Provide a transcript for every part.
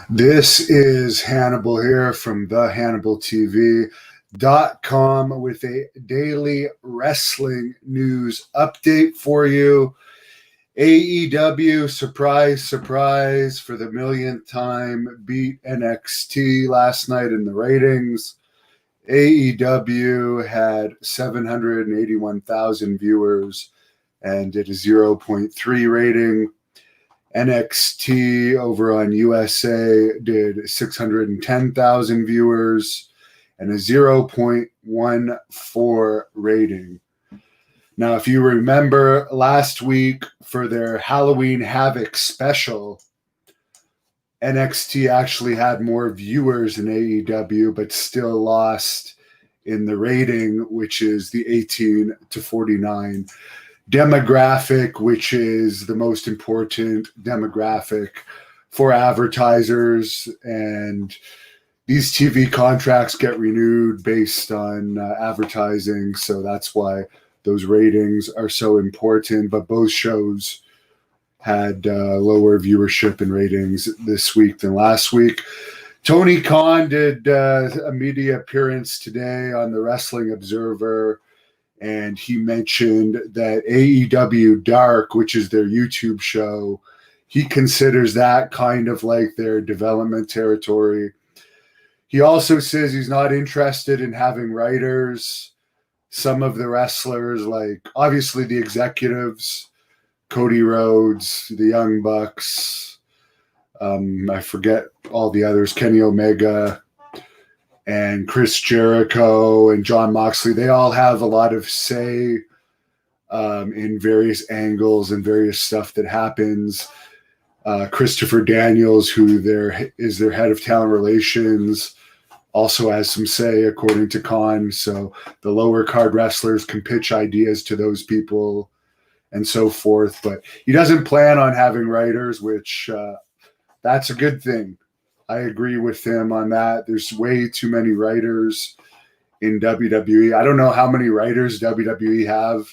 This is Hannibal here from thehannibaltv.com with a daily wrestling news update for you. AEW, surprise, surprise, for the millionth time, beat NXT last night in the ratings. AEW had 781,000 viewers and did a 0.3 rating. NXT over on USA did 610,000 viewers and a 0.14 rating. Now, if you remember last week for their Halloween Havoc special, NXT actually had more viewers than AEW, but still lost in the rating, which is the 18 to 49 demographic, which is the most important demographic for advertisers. And these TV contracts get renewed based on advertising. So that's why those ratings are so important. But both shows had lower viewership and ratings this week than last week. Tony Khan did a media appearance today on the Wrestling Observer, and he mentioned that AEW Dark, which is their YouTube show, he considers that kind of like their development territory. He also says he's not interested in having writers. Some of the wrestlers, like obviously the executives, Cody Rhodes, the Young Bucks, I forget all the others, Kenny Omega, and Chris Jericho and John Moxley, they all have a lot of say in various angles and various stuff that happens. Christopher Daniels, who is their head of talent relations, also has some say, according to Khan. So the lower card wrestlers can pitch ideas to those people and so forth. But he doesn't plan on having writers, which that's a good thing. I agree with him on that. There's way too many writers in WWE. I don't know how many writers WWE have,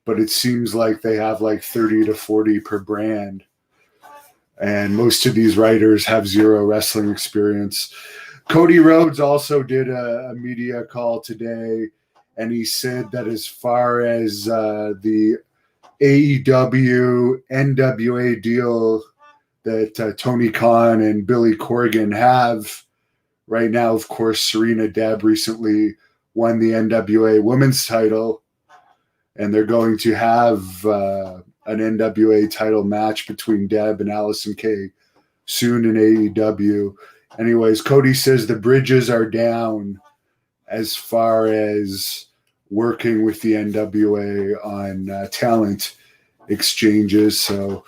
but it seems like they have like 30 to 40 per brand. And most of these writers have zero wrestling experience. Cody Rhodes also did a media call today, and he said that as far as the AEW NWA deal that Tony Khan and Billy Corgan have right now, of course, Serena Deb recently won the NWA women's title, and they're going to have an NWA title match between Deb and Allison Kay soon in AEW. Anyways, Cody says the bridges are down as far as working with the NWA on talent exchanges. So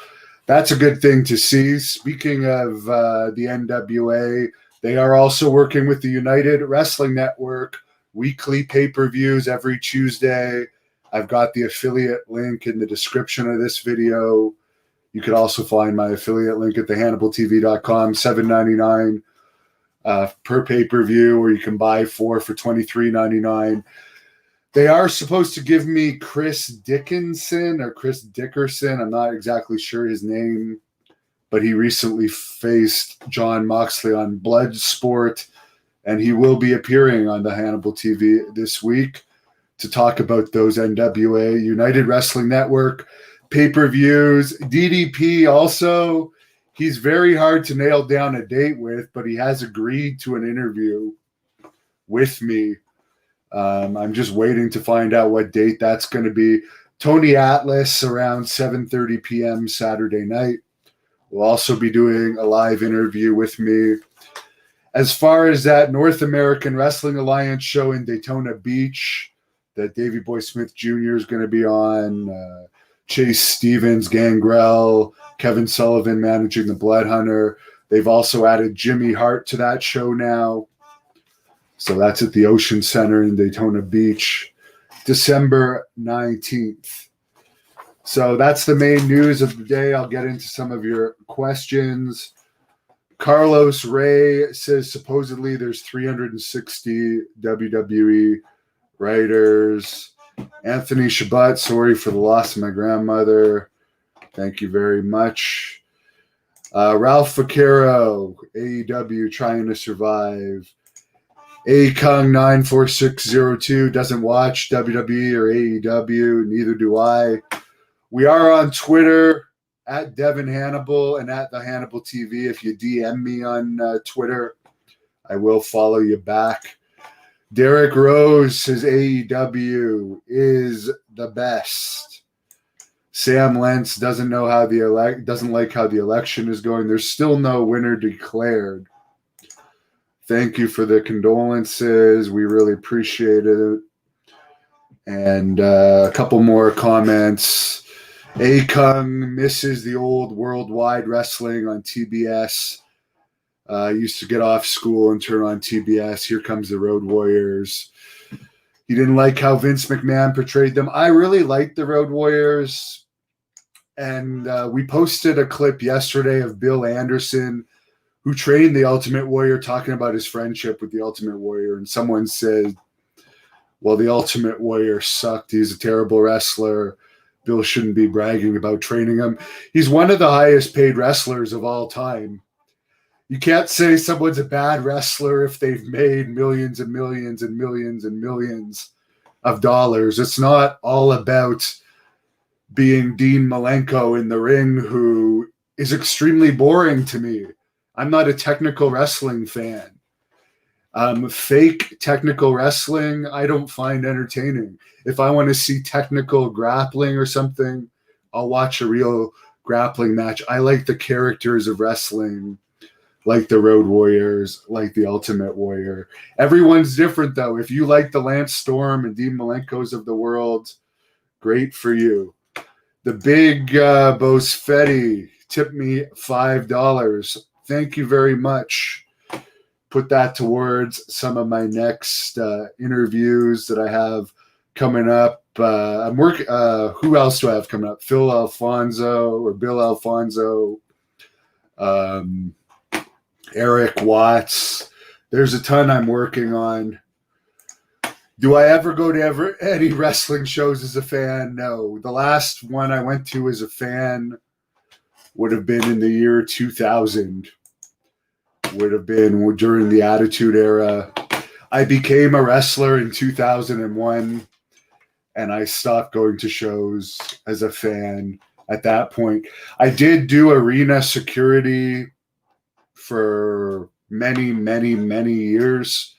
that's a good thing to see. Speaking of the NWA, they are also working with the United Wrestling Network, weekly pay-per-views every Tuesday. I've got the affiliate link in the description of this video. You could also find my affiliate link at thehannibaltv.com, $7.99 per pay-per-view, or you can buy four for $23.99. They are supposed to give me Chris Dickerson. I'm not exactly sure his name, but he recently faced John Moxley on Bloodsport, and he will be appearing on the Hannibal TV this week to talk about those NWA United Wrestling Network pay-per-views. DDP also, he's very hard to nail down a date with, but he has agreed to an interview with me. I'm just waiting to find out what date that's going to be. Tony Atlas around 7:30 p.m. Saturday night will also be doing a live interview with me. As far as that North American Wrestling Alliance show in Daytona Beach that Davey Boy Smith Jr. is going to be on, Chase Stevens, Gangrel, Kevin Sullivan managing the Blood Hunter. They've also added Jimmy Hart to that show now. So that's at the Ocean Center in Daytona Beach, December 19th. So that's the main news of the day. I'll get into some of your questions. Carlos Ray says supposedly there's 360 WWE writers. Anthony Shabbat, sorry for the loss of my grandmother. Thank you very much. Ralph Vaquero, AEW trying to survive. A Kung94602 doesn't watch WWE or AEW, neither do I. We are on Twitter at Devon Hannibal and at the Hannibal TV. If you DM me on Twitter, I will follow you back. Derek Rose says AEW is the best. Sam Lentz doesn't like how the election is going. There's still no winner declared. Thank you for the condolences. We really appreciate it. And a couple more comments. A Kung misses the old Worldwide Wrestling on TBS. Used to get off school and turn on TBS. Here comes the Road Warriors. He didn't like how Vince McMahon portrayed them. I really liked the Road Warriors. And we posted a clip yesterday of Bill Anderson, who trained the Ultimate Warrior, talking about his friendship with the Ultimate Warrior. And someone said, well, the Ultimate Warrior sucked. He's a terrible wrestler. Bill shouldn't be bragging about training him. He's one of the highest paid wrestlers of all time. You can't say someone's a bad wrestler if they've made millions and millions and millions and millions of dollars. It's not all about being Dean Malenko in the ring, who is extremely boring to me. I'm not a technical wrestling fan. Fake technical wrestling, I don't find entertaining. If I want to see technical grappling or something, I'll watch a real grappling match. I like the characters of wrestling, like the Road Warriors, like the Ultimate Warrior. Everyone's different, though. If you like the Lance Storm and Dean Malenkos of the world, great for you. The Big Bosfetti tipped me $5. Thank you very much. Put that towards some of my next interviews that I have coming up. I'm working. Who else do I have coming up? Bill Alfonso, Eric Watts. There's a ton I'm working on. Do I ever go to any wrestling shows as a fan? No. The last one I went to as a fan would have been in the year 2000. Would have been during the Attitude Era. I became a wrestler in 2001, and I stopped going to shows as a fan at that point. I did do arena security for many, many, many years.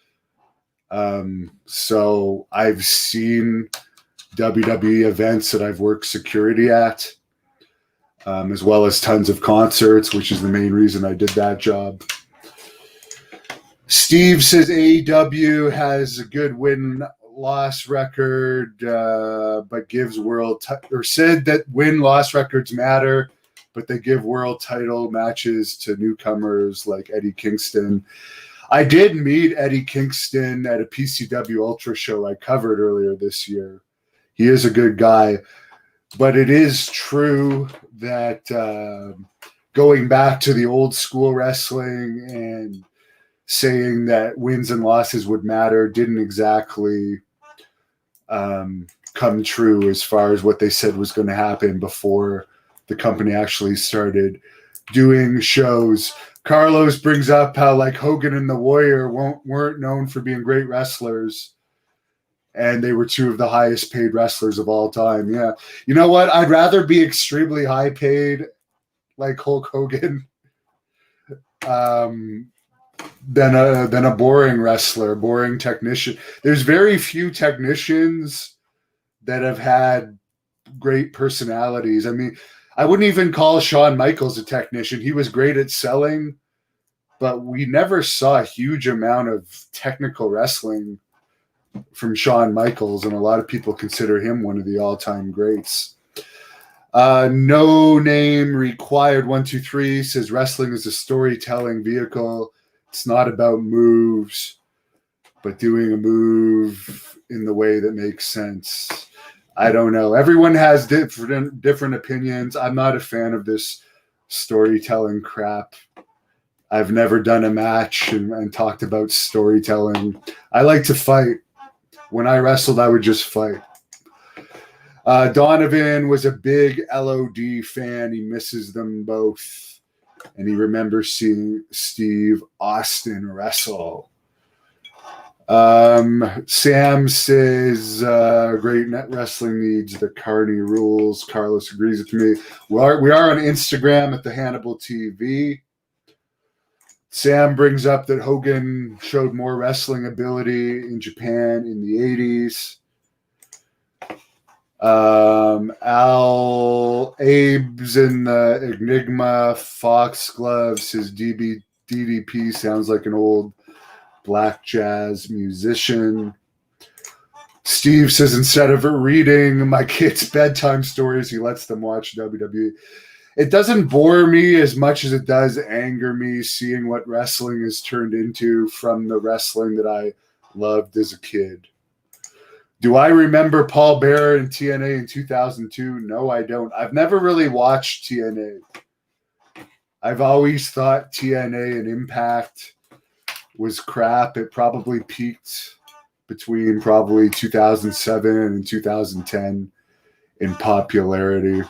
So I've seen WWE events that I've worked security at, as well as tons of concerts, which is the main reason I did that job. Steve says AEW has a good win-loss record, but gives said that win-loss records matter, but they give world title matches to newcomers like Eddie Kingston. I did meet Eddie Kingston at a PCW Ultra show I covered earlier this year. He is a good guy, but it is true that going back to the old school wrestling and saying that wins and losses would matter didn't exactly come true as far as what they said was going to happen before the company actually started doing shows. Carlos brings up how like Hogan and the Warrior weren't known for being great wrestlers, and they were two of the highest paid wrestlers of all time. Yeah. You know what? I'd rather be extremely high paid like Hulk Hogan than a boring wrestler, boring technician. There's very few technicians that have had great personalities. I mean, I wouldn't even call Shawn Michaels a technician. He was great at selling, but we never saw a huge amount of technical wrestling from Shawn Michaels, and a lot of people consider him one of the all-time greats. No Name Required 123 says wrestling is a storytelling vehicle. It's not about moves, but doing a move in the way that makes sense. I don't know. Everyone has different opinions. I'm not a fan of this storytelling crap. I've never done a match and talked about storytelling. I like to fight. When I wrestled, I would just fight. Donovan was a big LOD fan. He misses them both. and he remembers seeing Steve Austin wrestle. Sam says, great net wrestling needs the Carney rules. Carlos agrees with me. We are on Instagram at the Hannibal TV. Sam brings up that Hogan showed more wrestling ability in Japan in the 80s. Al Abe's in the Enigma Foxglove says DDP sounds like an old black jazz musician. Steve says instead of reading my kids' bedtime stories, he lets them watch WWE. It doesn't bore me as much as it does anger me seeing what wrestling has turned into from the wrestling that I loved as a kid. Do I remember Paul Bearer in TNA in 2002? No, I don't. I've never really watched TNA. I've always thought TNA and Impact was crap. It probably peaked between probably 2007 and 2010 in popularity.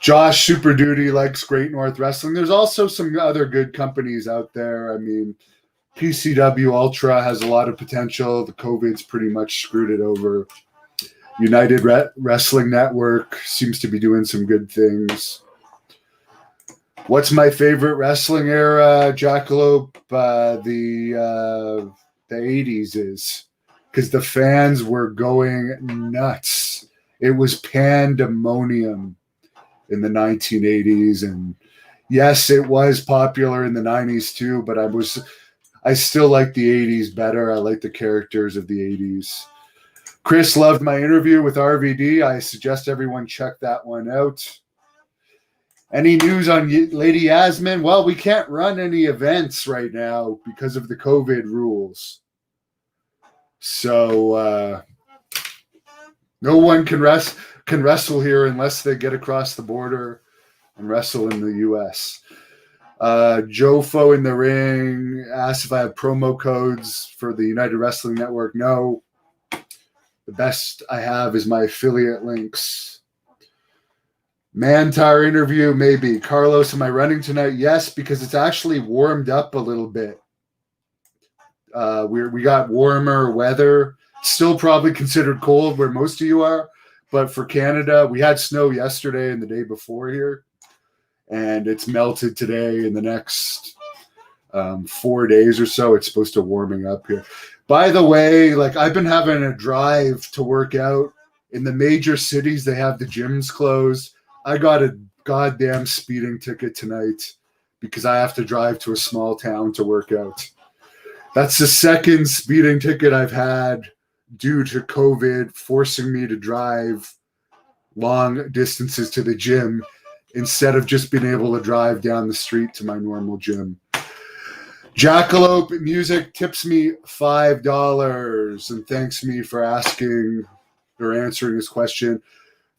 Josh Super Duty likes Great North Wrestling. There's also some other good companies out there. I mean, PCW Ultra has a lot of potential. The COVID's pretty much screwed it over. United Wrestling Network seems to be doing some good things. What's my favorite wrestling era, Jackalope? The 80s is, because the fans were going nuts. It was pandemonium in the 1980s, and yes, it was popular in the 90s too, but I still like the 80s better. I like the characters of the 80s. Chris loved my interview with RVD. I suggest everyone check that one out. Any news on Lady Yasmin? Well, we can't run any events right now because of the COVID rules. So no one can wrestle here unless they get across the border and wrestle in the U.S. Jofo in the ring asked if I have promo codes for the United Wrestling Network. No. The best I have is my affiliate links. Mantar interview, maybe. Carlos, am I running tonight? Yes, because it's actually warmed up a little bit. We got warmer weather. Still probably considered cold where most of you are. But for Canada, we had snow yesterday and the day before here. And it's melted today. In the next 4 days or so, it's supposed to warming up here. By the way, like I've been having a drive to work out. In the major cities, they have the gyms closed. I got a goddamn speeding ticket tonight because I have to drive to a small town to work out. That's the second speeding ticket I've had due to COVID forcing me to drive long distances to the gym instead of just being able to drive down the street to my normal gym. Jackalope Music tips me $5 and thanks me for asking or answering this question.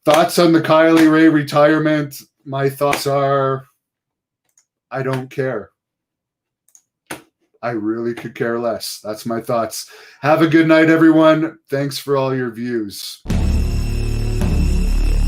Thoughts on the Kylie Ray retirement? My thoughts are, I don't care. I really could care less. That's my thoughts. Have a good night, everyone. Thanks for all your views.